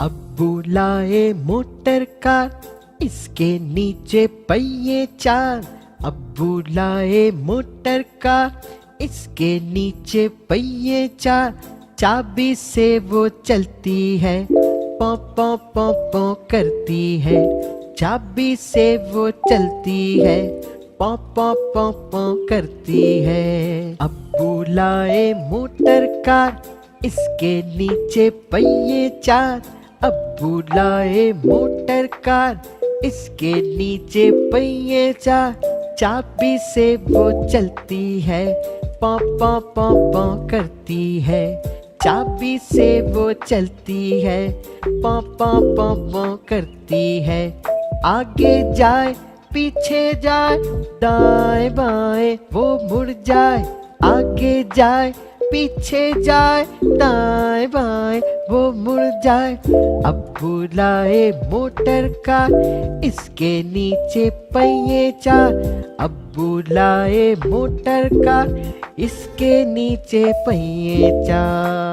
अब्बू लाए motor car, इसके नीचे पहिए चार। अब्बू लाए मोटर कार, इसके नीचे पहिए चार। चाबी से वो चलती है, पौ पौ पौ पौ करती है। चाबी से वो चलती है, पौ पौ पौ पौ करती है। अब्बू लाए मोटर कार, इसके नीचे पहिए चार। अब्बू लाए मोटर कार, इसके नीचे पहिए चार। चाबी से वो चलती है, पौ पौ पौ पौ करती है। चाबी से वो चलती है, पौ पौ पौ पौ करती है। आगे जाए पीछे जाए, दाएं बाएं वो मुड़ जाए। आगे जाए पीछे जाए, दाएं बाएं वो मुड़ जाए। अब्बू लाए मोटर कार, इसके नीचे पहिए चार। अब्बू लाए मोटर कार, इसके नीचे पहिए चार।